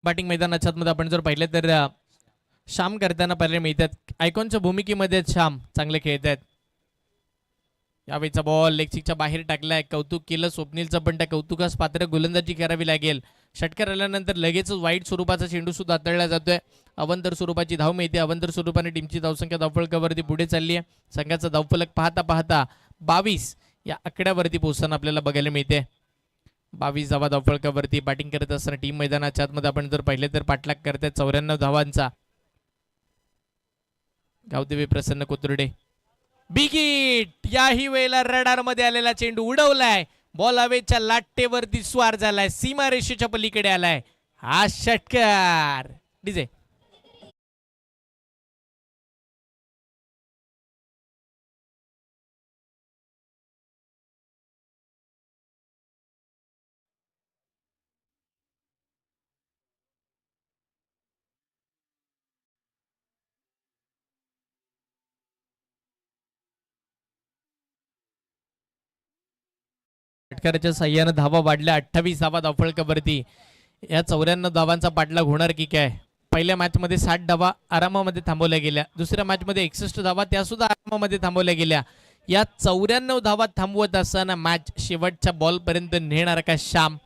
Speaker 1: बॅटिंग मैदानाच्या आतमध्ये आपण जर पाहिलं तर श्याम करताना पाहायला मिळतात. आयकॉनच्या भूमिकेमध्ये श्याम चांगले खेळत आहेत. यावेळीचा बॉल लेगच्या बाहेर टाकलाय. कौतुक केलं स्वप्नीलचं, पण त्या कौतुकास पात्र गोलंदाजी करावी लागेल. षटकार आल्यानंतर लगेच वाईट स्वरूपाचा चेंडू सुद्धा हाताळला जातोय. अवंतर स्वरूपाची धाव मिळते. अवंतर स्वरूपाने टीमची धावसंख्या धावफलकावरती पुढे चालली आहे. संघाचा धावफलक पाहता पाहता 22 या आकड्यावरती पोहोचताना आपल्याला बघायला मिळते. 22 धावा धावफलकावरती बॅटिंग करत असताना टीम मैदानाच्या आतमध्ये आपण जर पाहिले तर पाठलाग करतात 94 धावांचा. गावदेवी प्रसन्न कोथुर्डे. Big hit. याही वेळेला रडार मध्ये आलेला चेंडू उडवलाय. बॉल हवेच्या लाटेवरती स्वार झालाय. सीमा रेषेच्या पलीकडे आलाय हा षटकार. डीजे षटकाराच्या साह्यानं धावा वाढल्या. 28 धावा धावफलकावरती. या 94 धावांचा पाठलाग होणार की काय. पहिल्या मॅच मध्ये 60 धावा आरामामध्ये थांबवल्या गेल्या. दुसऱ्या मॅच मध्ये 61 धावा त्या सुद्धा आरामामध्ये थांबवल्या गेल्या. या 94 धावा थांबवत असताना मॅच शेवटच्या बॉल पर्यंत नेणार का श्याम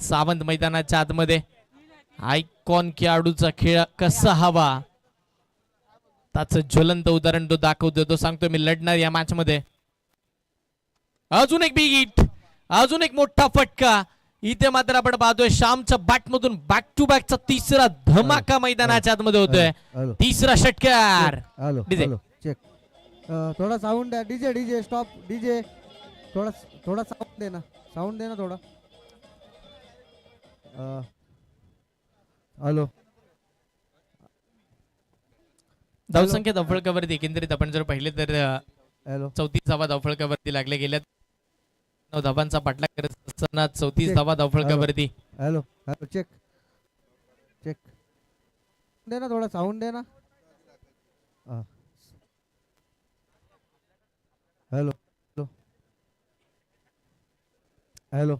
Speaker 1: सावंत मैदानाच्या आतमध्ये. आयकॉन खेळाडूचा खेळ कसा हवा त्याचं ज्वलंत उदाहरण तो दाखवतो. तो सांगतो मी लढणार या मॅच मध्ये. अजून एक बिग हिट, अजून एक मोठा फटका. इथे मात्र आपण पाहतोय श्यामच्या बॅट मधून बॅक टू बॅकचा तिसरा धमाका मैदानाच्या आतमध्ये होतोय. तिसरा षटकार.
Speaker 3: चेक. थोडा साऊंड द्या. DJ stop. डीजे थोडा साऊंड दे ना थोडा. हॅलो.
Speaker 1: धावसंख्या धावफलकावरती एकंदरीत आपण जर पाहिले तर 34 धावा धावफलकावरती लागल्या गेल्यात. 9 धावांचा पाठलाग करत असताना 34 धावा धावफलकावरती.
Speaker 3: हॅलो चेक दे ना, थोडा साऊंड दे ना. हॅलो.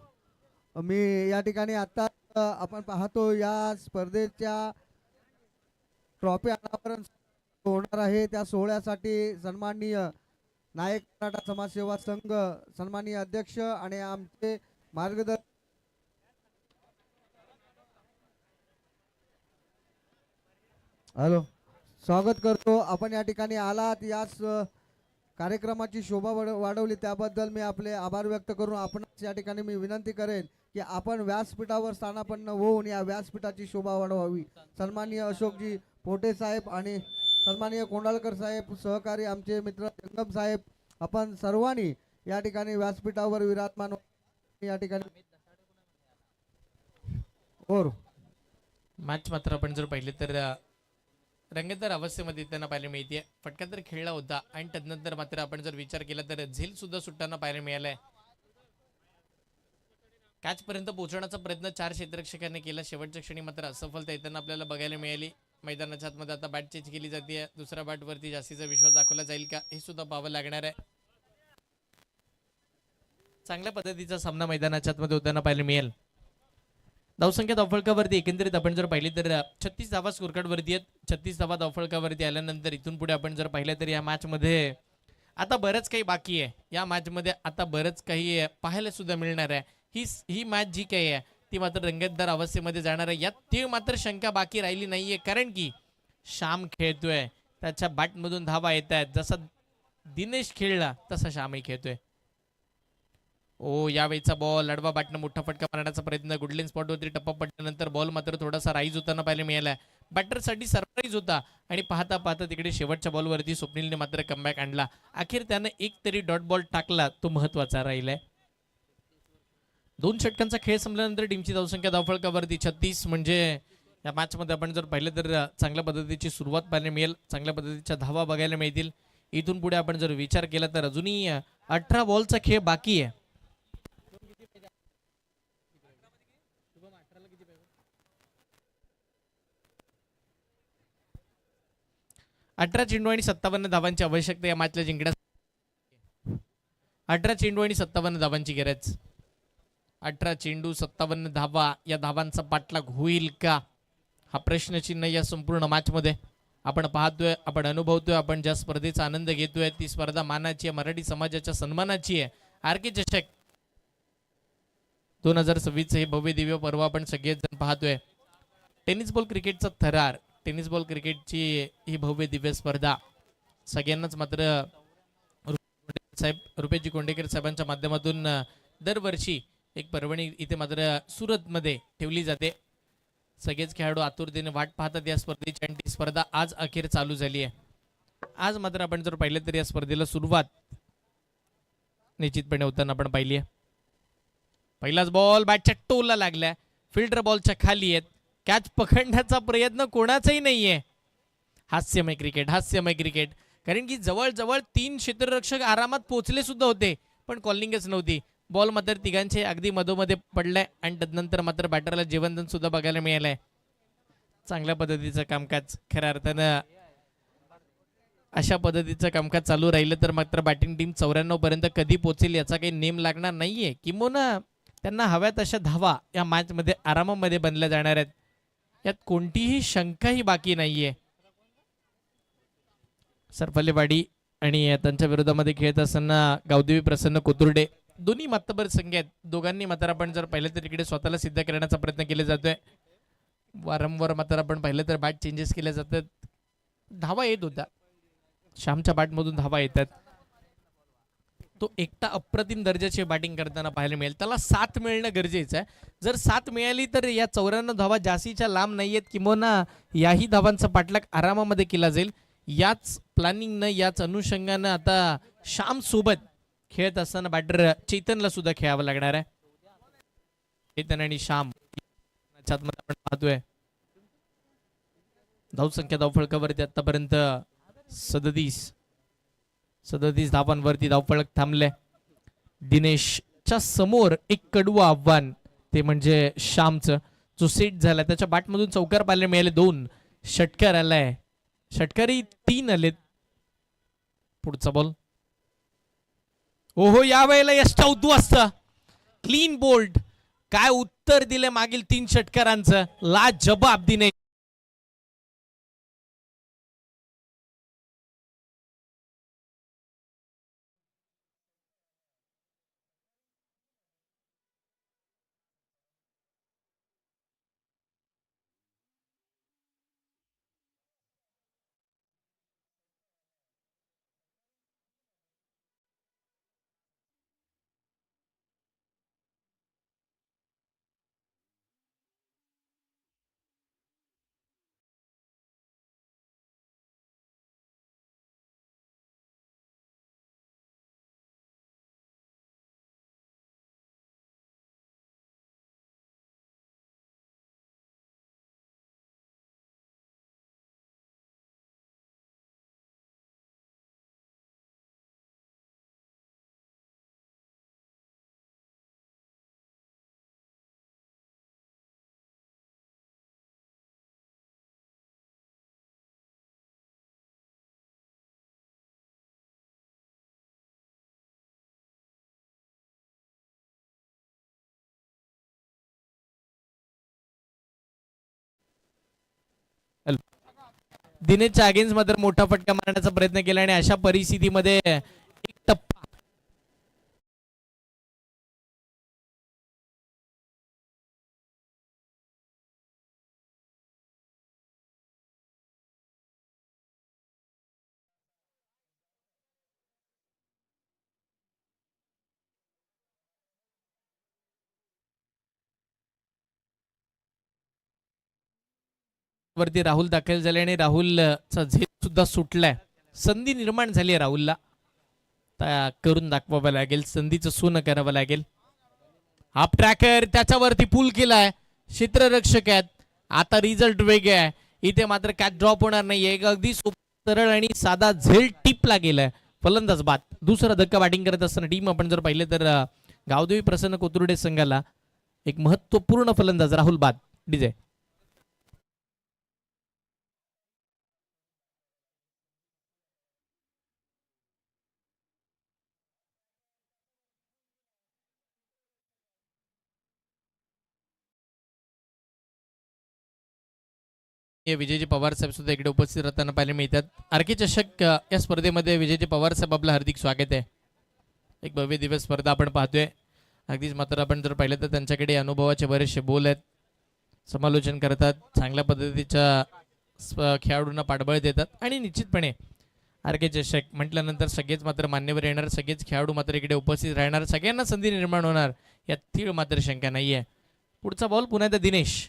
Speaker 3: मी या ठिकाणी आता आपण पाहतो या स्पर्धेच्या ट्रॉफी अनावरण होणार आहे. त्या सोहळ्यासाठी सन्माननीय नायक मराठा समाजसेवा संघ सन्माननीय अध्यक्ष आणि आमचे मार्गदर्शक हॅलो स्वागत करतो. आपण या ठिकाणी आलात, याच कार्यक्रमाची शोभा वाढवली त्याबद्दल मी आपले आभार व्यक्त करून आपण या ठिकाणी मी विनंती करेन की आपण व्यासपीठावर स्थानापन्न होऊन या व्यासपीठाची शोभा वाढवावी. सन्माननीय अशोकजी पोटे साहेब आणि सन्माननीय कोंडाळकर साहेब, सहकारी आमचे मित्र जंगम साहेब, आपण सर्वांनी या ठिकाणी व्यासपीठावर विराजमान या ठिकाणी और
Speaker 1: मॅच मात्र आपण जर पाहिले तर रंगतदार अवस्थेमध्ये त्यांना पाहायला मिळते. फटका तर खेळला होता आणि तदनंतर मात्र आपण जर विचार केला तर झेल सुद्धा सुटताना पाहायला मिळालाय. कॅच पर्यंत पोहोचण्याचा प्रयत्न 4 क्षेत्ररक्षकांनी केला. शेवटच्या क्षणी मात्र असफलता येताना आपल्याला बघायला मिळाली. मैदानाच्या आतमध्ये आता बॅट चेंज केली जाते. दुसऱ्या बॅट वरती जास्तीचा विश्वास दाखवला जाईल का हे सुद्धा पाहावं लागणार आहे. चांगल्या पद्धतीचा सामना मैदानाच्या आतमध्ये होताना पाहायला मिळेल. धावसंख्या धावफलकावरती एकंदरीत आपण जर पाहिली तर 36 धावा स्कोरकार्ड वरती आहेत. 36 धावा धावफलकावरती आल्यानंतर इथून पुढे आपण जर पाहिलं तर या मॅच मध्ये आता बरंच काही बाकी आहे. या मॅच मध्ये आता बरंच काही पाहायला सुद्धा मिळणार आहे. ही मॅच जी काही आहे ती मात्र रंगतदार अवस्थेमध्ये जाणार आहे. यात ती मात्र शंका बाकी राहिली नाहीये, कारण की श्याम खेळतोय, त्याच्या बॅटमधून धावा येत आहेत. जसा दिनेश खेळला तसा श्यामही खेळतोय. ओ यावेळीचा बॉल अडवा बॅटनं मोठा फटका मारण्याचा प्रयत्न. गुडलिन स्पॉटवरती टप्पा पडल्यानंतर बॉल मात्र थोडासा राईज होताना पाहायला मिळाला. बॅटरसाठी सरप्राईज होता आणि पाहता पाहता तिकडे शेवटच्या बॉलवरती स्वप्नीलने मात्र कमबॅक आणला. अखेर त्यानं एक तरी डॉट बॉल टाकला, तो महत्वाचा राहिलाय. 2 षटकांचा खेळ संपल्यानंतर टीमची धावसंख्या धावफलकावरती 36 म्हणजे या मॅच मध्ये आपण जर पाहिलं तर चांगल्या पद्धतीची सुरुवात पाहायला मिळेल. चांगल्या पद्धतीच्या धावा बघायला मिळतील. इथून पुढे आपण जर विचार केला तर अजूनही 18 बॉलचा खेळ बाकी आहे. 18 चेंडू आणि 57 धावांची आवश्यकता या मॅचला जिंकण्यास. 18 चेंडू आणि 57 धावांची गरज. 18 चेंडू 57 धावा, या धावांचा पाठलाग होईल का हा प्रश्नचिन्ह या संपूर्ण मॅच मध्ये आपण पाहतोय, आपण अनुभवतोय. आपण ज्या स्पर्धेचा आनंद घेतोय ती स्पर्धा मानाची आहे, मराठी समाजाच्या सन्मानाची आहे. आर.के. चषक 2026 हे भव्य दिव्य पर्व आपण सगळेच जण पाहतोय. टेनिस बॉल क्रिकेटचा थरार, टेनिस बॉल क्रिकेटची ही भव्य दिव्य स्पर्धा सगळ्यांनाच मात्र रुपेशजी कोंडेकर साहेबांच्या माध्यमातून दरवर्षी एक पर्वणी इथे मात्र सुरतमध्ये ठेवली जाते. सगळेच खेळाडू आतुरतेने वाट पाहतात या स्पर्धेची आणि ती स्पर्धा आज अखेर चालू झाली आहे. आज मात्र आपण जर पाहिलं तर या स्पर्धेला सुरुवात निश्चितपणे होताना आपण पाहिली आहे. पहिलाच बॉल बॅटच्या टोलला लागला, फिल्डर बॉलच्या खाली आहेत. कॅच पकडण्याचा प्रयत्न कोणाचाही नाहीये. हास्यमय क्रिकेट, हास्यमय क्रिकेट. कारण की जवळजवळ 3 क्षेत्ररक्षक आरामात पोहोचले सुद्धा होते पण कॉलिंगच नव्हती. बॉल मात्र तिघांचे अगदी मधोमध्ये पडलाय आणि तदनंतर मात्र बॅटरला जीवनदान सुद्धा बघायला मिळालंय. चांगल्या पद्धतीचं कामकाज. खऱ्या अर्थानं अशा पद्धतीचं कामकाज चालू राहिलं तर मात्र बॅटिंग टीम 94 पर्यंत कधी पोहोचेल याचा काही नेम लागणार नाहीये. किंबहुना त्यांना हव्यात अशा धावा या मॅच मध्ये आरामामध्ये बनल्या जाणार आहेत, यात कोणतीही शंकाही बाकी नाहीये. सरफलेवाडी आणि त्यांच्या विरोधामध्ये खेळत असताना गावदेवी प्रसन्न कोथुर्डे दोन्ही मातबर संघ आहेत. दोघांनी मात्र आपण जर पाहिलं तर इकडे स्वतःला सिद्ध करण्याचा प्रयत्न केला जातोय. वारंवार मात्र आपण पाहिलं तर बॅट चेंजेस केल्या जातात. धावा येत होता, श्यामच्या बॅटमधून धावा येतात. तो एकटा अप्रतिम दर्जाची बॅटिंग करताना पाहायला मिळेल. त्याला 7 मिळणं गरजेचं आहे. जर 7 मिळाली तर या 94 धावा जास्तीच्या लांब नाहीयेत, किंवा याही धावांचा पाठलाग आरामामध्ये केला जाईल. याच प्लॅनिंगनं, याच अनुषंगानं आता श्याम सोबत खेळत असताना बॅटर चेतनला सुद्धा खेळावं लागणार आहे. चेतन आणि श्याम आपण पाहतोय. धावसंख्या धावफलकावरती आतापर्यंत 37 धावांवरती धावफलक थांबले. दिनेशच्या समोर एक कडवं आव्हान, ते म्हणजे श्यामचं, जो सेट झाला. त्याच्या बॅटमधून चौकार पाहायला मिळाले. 2 षटकार आलाय, षटकारी 3 आलेत. पुढचा बॉल, ओहो, या वेळेला यशच्या उद्ध्वस्त क्लीन बोल्ड. काय उत्तर दिले मागील 3 षटकारांचं, लाजबाब दिनेश. दिनेशच्या अगेन्स्ट मात्र मोठा फटका मारण्याचा प्रयत्न केला आणि अशा परिस्थितीमध्ये एक टप्पा वरती राहुल दाखल झाले आणि राहुलचा झेल सुद्धा सुटलाय. संधी निर्माण झाली आहे राहुलला, करून दाखवावं लागेल, संधीचं सोनं करावं लागेल. हाफ ट्रॅकर त्याच्यावरती पुल केलाय, क्षेत्ररक्षक आहेत. आता रिझल्ट वेगळे आहे, इथे मात्र कॅच ड्रॉप होणार नाही. एक अगदी सरळ आणि साधा झेल टिपला गेलाय. फलंदाज बाद. दुसरा धक्का बॅटिंग करत असताना टीम आपण जर पाहिले तर गावदेवी प्रसन्न कोथरुडे संघाला एक महत्वपूर्ण फलंदाज राहुल बाद. डीजे विजयजी पवार साहेब सुद्धा इकडे उपस्थित राहताना पाहायला मिळतात. आरके चषक या स्पर्धेमध्ये विजयजी पवार साहेब आपलं हार्दिक स्वागत आहे. एक भव्य दिवस स्पर्धा आपण पाहतोय. अगदीच मात्र आपण जर पाहिलं तर त्यांच्याकडे अनुभवाचे बरेचसे बोल आहेत, समालोचन करतात, चांगल्या पद्धतीच्या खेळाडूंना पाठबळ देतात आणि निश्चितपणे आरके चषक म्हटल्यानंतर सगळेच मात्र मान्यवर येणार, सगळेच खेळाडू मात्र इकडे उपस्थित राहणार, सगळ्यांना संधी निर्माण होणार यात तीळ मात्र शंका नाहीये. पुढचा बॉल पुन्हा एकदा दिनेश.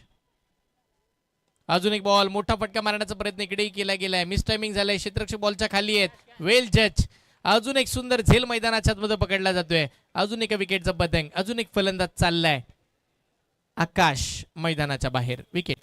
Speaker 1: अजून एक बॉल, मोठा फटका मारण्याचा प्रयत्न इकडेही केला गेलाय. मिस टायमिंग झालाय, क्षेत्ररक्षक बॉलच्या खाली आहेत. वेल जज. अजून एक सुंदर झेल मैदानाच्या मध्ये पकडला जातोय. अजून एका विकेटचा पतंग, अजून एक फलंदाज चाललाय. आकाश मैदानाच्या बाहेर. विकेट.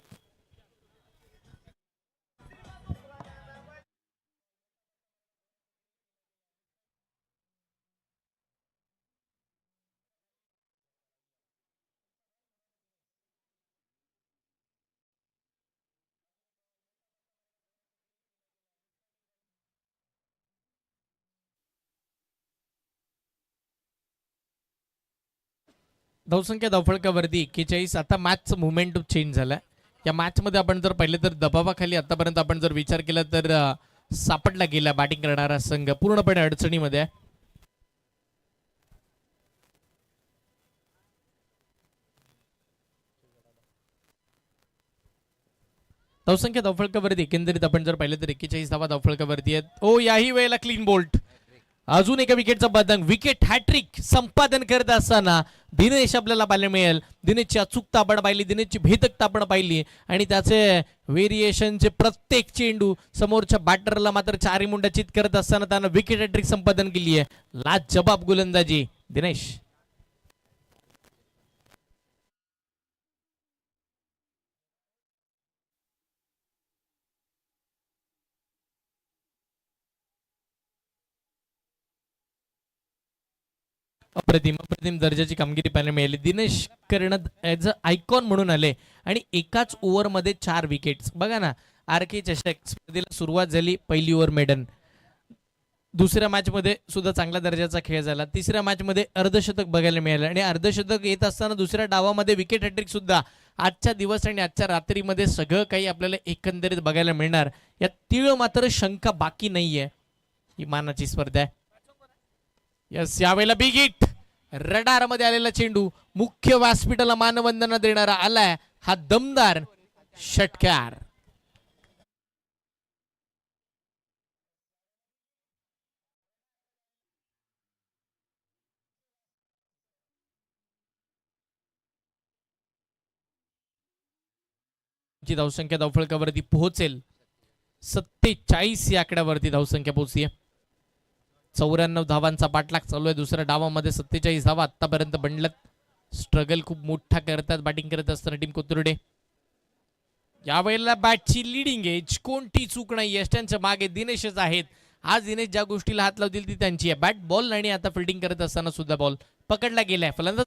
Speaker 1: धावसंख्या धावफळकावरती 41. आता मॅच मुवमेंट चेंज झालाय. या मॅच मध्ये आपण जर पाहिलं तर दबावाखाली आतापर्यंत आपण जर विचार केला तर सापडला गेला बॅटिंग करणारा संघ पूर्णपणे अडचणीमध्ये आहे. धावसंख्या धावफळकावरती एकंदरीत आपण जर पाहिलं तर 41 धावा धावफळकावरती आहेत. ओ याही वेळेला क्लीन बोल्ट. अजून एका विकेटचा पतंग. विकेट हॅट्रिक संपादन करत असताना दिनेश आपल्याला पाहायला मिळेल. दिनेशची अचूकता आपण पाहिली, दिनेशची भेदकता आपण पाहिली आणि त्याचे व्हेरिएशनचे प्रत्येक चेंडू समोरच्या बॅटरला मात्र चारी मुंडा चित करत असताना त्यानं विकेट हॅट्रिक संपादन केली आहे. लाजबाब गोलंदाजी दिनेश. अप्रतिम अप्रतिम दर्जाची कामगिरी पाहायला मिळाली. दिनेश कर्णद ॲज अ आयकॉन म्हणून आले आणि एकाच ओव्हरमध्ये 4 विकेट्स. बघा ना, आर के चषक स्पर्धेला सुरुवात झाली, पहिली ओव्हर मेडन. दुसऱ्या मॅच मध्ये सुद्धा चांगल्या दर्जाचा खेळ झाला. तिसऱ्या मॅच मध्ये अर्धशतक बघायला मिळालं आणि अर्धशतक येत असताना दुसऱ्या डावामध्ये विकेट हॅट्रिक सुद्धा आजच्या दिवस आणि आजच्या रात्रीमध्ये सगळं काही आपल्याला एकंदरीत बघायला मिळणार. यात तीळ मात्र शंका बाकी नाहीये. ही मानाची स्पर्धा आहे. यस, यावेळेला बिग हिट, रडार मध्ये आलेला चेंडू, मुख्य व्यासपीठाला मानवंदना देणारा आलाय हा दमदार षटकार. ची धावसंख्या धावफलकावरती पोहोचेल 47 या आकड्यावरती धावसंख्या पोहोचली. 94 धावांचा पाठलाग चालू आहे. दुसऱ्या डावामध्ये 47 धावा आतापर्यंत बनल्यात. स्ट्रगल खूप मोठा करतात बॅटिंग करत असताना टीम कोथुर्डे. यावेळेला बॅटची लिडिंग एज, कोणती चूक नाही. त्यांच्या मागे दिनेशच आहेत. आज दिनेश ज्या गोष्टीला हात लावतील ती त्यांची आहे. बॅट बॉल आणि आता फिल्डिंग करत असताना सुद्धा बॉल पकडला गेलाय. फलंदाज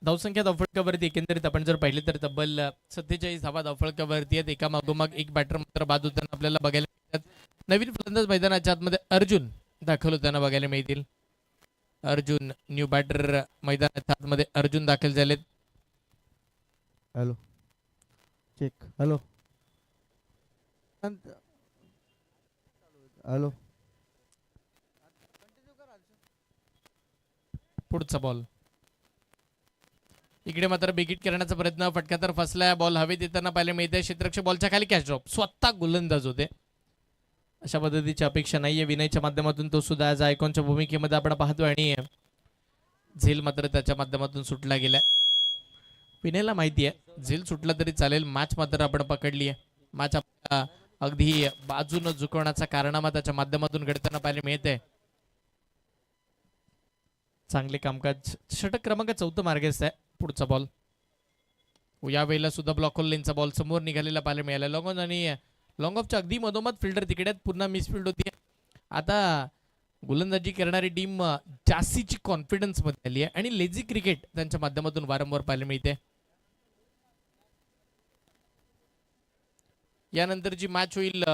Speaker 1: धावसंख्या धावफलकावरती एकंदरीत आपण जर पाहिले तर तब्बल 47 धावा धावफलकावरती आहेत. एका मागोमाग एक बॅटर मात्र बाद होताना आपल्याला बघायला मिळतात. नवीन फलंदाज मैदानाच्या आतमध्ये अर्जुन दाखल होताना बघायला मिळतील. अर्जुन न्यू बॅटर मैदानाच्या आतमध्ये अर्जुन दाखल झालेत.
Speaker 3: Hello check. हॅलो हॅलो
Speaker 1: पुढचा बॉल इकडे मात्र बिगिट करण्याचा प्रयत्न, फटका तर फसलाय. बॉल हवेत येताना पाहायला मिळते. क्षेत्ररक्षक बॉलच्या खाली कॅच ड्रॉप. स्वतः गोलंदाज होते. अशा पद्धतीची अपेक्षा नाहीये विनयच्या माध्यमातून. तो सुद्धा आज आयकॉनच्या भूमिकेमध्ये आपण पाहतो आणि झेल मात्र त्याच्या माध्यमातून सुटला गेलाय. विनयला माहिती आहे झेल सुटला तरी चालेल, मॅच मात्र आपण पकडली आहे. मॅच आपल्याला अगदी बाजूनं झुकवण्याचा कारनामा त्याच्या माध्यमातून घडताना पाहायला मिळते. चांगले कामकाज. षटक क्रमांक 4 मार्गस्थ आहे. पुढचा बॉल यावेळेला सुद्धा ब्लॉक लेनचा बॉल समोर निघालेला पाहायला मिळाला. लॉंग ऑन आणि लॉंग ऑफच्या अगदी मधोमध फिल्डर तिकडे आहेत. पुन्हा मिसफिल्ड होती. आता गोलंदाजी करणारी टीम जास्तीची कॉन्फिडन्स मध्ये आली आहे आणि लेझी क्रिकेट त्यांच्या माध्यमातून वारंवार पाहायला मिळते. यानंतरची मॅच होईल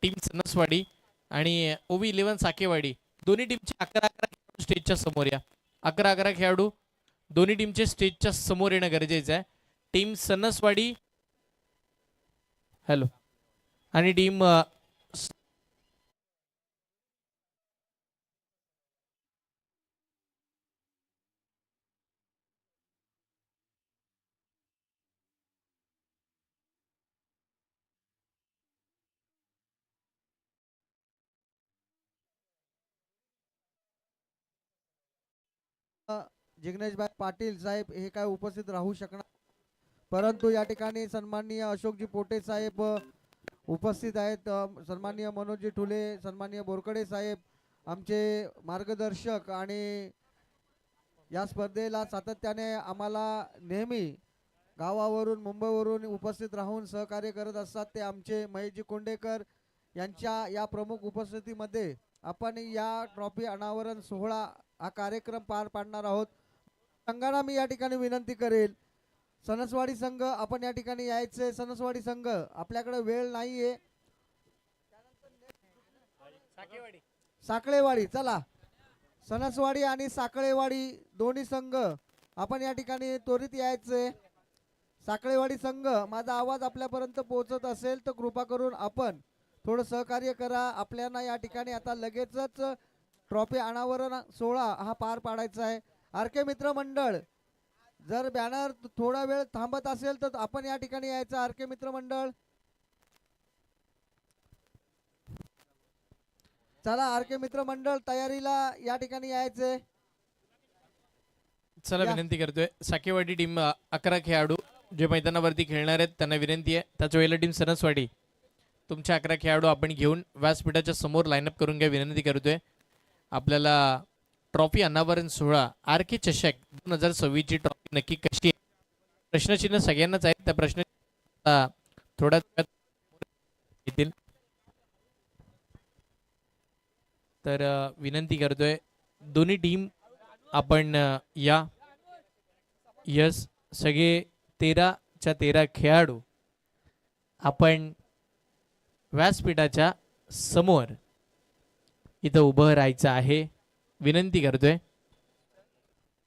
Speaker 1: टीम सनसवाडी आणि OV11 साकेवाडी. दोन्ही टीमचे 11-11 स्टेजच्या समोर या. 11-11 खेळाडू दोन्ही टीमचे स्टेजच्या समोर येणं गरजेचं आहे. टीम सनसवाडी हॅलो आणि टीम
Speaker 3: जिग्नेशभाई पाटील साहेब हे काय उपस्थित राहू शकणार, परंतु या ठिकाणी सन्माननीय अशोकजी पोटे साहेब उपस्थित आहेत. सन्माननीय मनोजजी ठुले, सन्माननीय बोरकडे साहेब आमचे मार्गदर्शक आणि या स्पर्धेला सातत्याने आम्हाला नेहमी गावावरून मुंबईवरून उपस्थित राहून सहकार्य करत असतात ते आमचे महेशजी कोंडेकर यांच्या या प्रमुख उपस्थितीमध्ये आपण या ट्रॉफी अनावरण सोहळा हा कार्यक्रम पार पाडणार आहोत. संघांना मी या ठिकाणी विनंती करेल, सनसवाडी संघ आपण या ठिकाणी यायचे. सनसवाडी संघ आपल्याकडे वेळ नाहीये. साखळेवाडी चला, सनसवाडी आणि साखळेवाडी दोन्ही संघ आपण या ठिकाणी त्वरित यायचे. साखळेवाडी संघ माझा आवाज आपल्यापर्यंत पोहोचत असेल तर कृपा करून आपण थोडं सहकार्य करा. आपल्याला या ठिकाणी आता लगेचच ट्रॉफी अनावरण सोहळा हा पार पाडायचा आहे. आरके मित्र मंडळ जर बॅनर थोडा वेळ थांबत असेल तर आपण या ठिकाणी यायचं. आरके मित्र मंडळ चला, आरके मित्र मंडळ तयारीला या ठिकाणी यायचे.
Speaker 1: चला विनंती करतोय. साकेवाडी टीम 11 खेळाडू जे मैदानावरती खेळणार आहेत त्यांना विनंती आहे. त्याच वेळेला टीम सनसवाडी तुमच्या 11 खेळाडू आपण घेऊन व्यासपीठाच्या समोर लाईनअप करून घ्या विनंती करतोय. आपल्याला ट्रॉफी अनावरण सोहळा RK चषक 2026 ची ट्रॉफी नक्की कशी आहे प्रश्नचिन्ह सगळ्यांनाच आहेत. त्या प्रश्न थोड्या येतील. तर विनंती करतोय दोन्ही टीम आपण या. यस, सगळे 13च्या 13 खेळाडू आपण व्यासपीठाच्या समोर इथं उभं राहायचं आहे. विनंती करतोय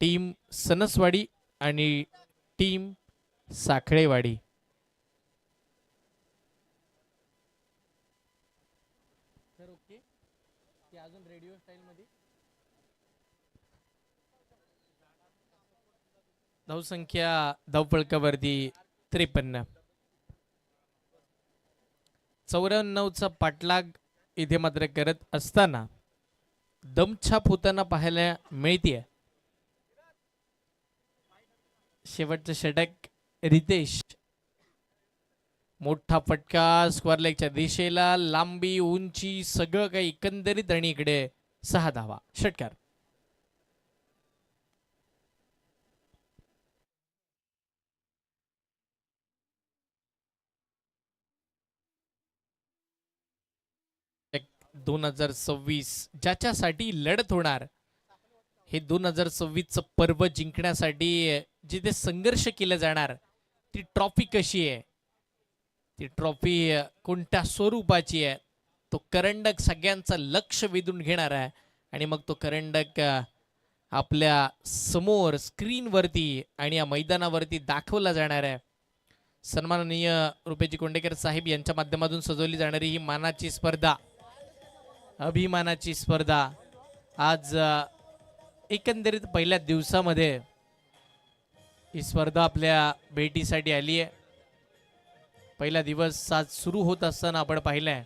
Speaker 1: टीम सणसवाडी आणि टीम साखळेवाडी. अजून रेडिओ स्टाईल मध्ये धावसंख्या धावफलकावरती 53. 94चा पाठलाग इथे मात्र करत असताना दमछाप होताना पाहायला मिळते. शेवटचं षटक रितेश, मोठा फटका स्क्वेअर लेगच्या दिशेला, लांबी उंची सगळं काही एकंदरीत आणि इकडे 6 धावा. षटकार एक 2026 ज्याच्यासाठी लढत होणार, हे 2026चं पर्व जिंकण्यासाठी जिथे संघर्ष केला जाणार, ती ट्रॉफी कशी आहे, ती ट्रॉफी कोणत्या स्वरूपाची आहे, तो करंडक सगळ्यांचं लक्ष वेधून घेणार आहे. आणि मग तो करंडक आपल्या समोर स्क्रीनवरती आणि या मैदानावरती दाखवला जाणार आहे. सन्माननीय रुपेजी कोंडेकर साहेब यांच्या माध्यमातून सजवली जाणारी ही मानाची स्पर्धा, अभिमानाची स्पर्धा आज एकंदरीत पहिल्या दिवसामध्ये ही स्पर्धा आपल्या भेटीसाठी आली आहे. पहिला दिवस आज सुरू होत असताना आपण पाहिलंय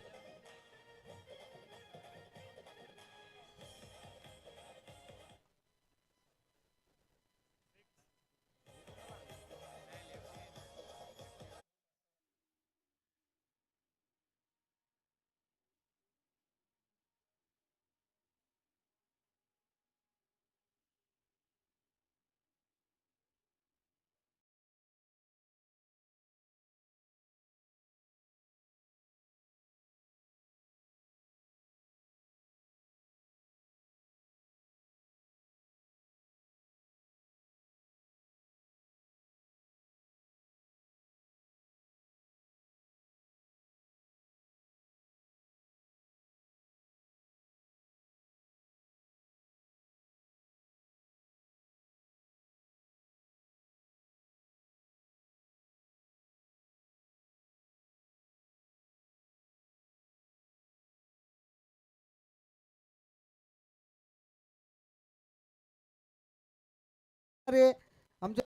Speaker 3: अरे आमच्या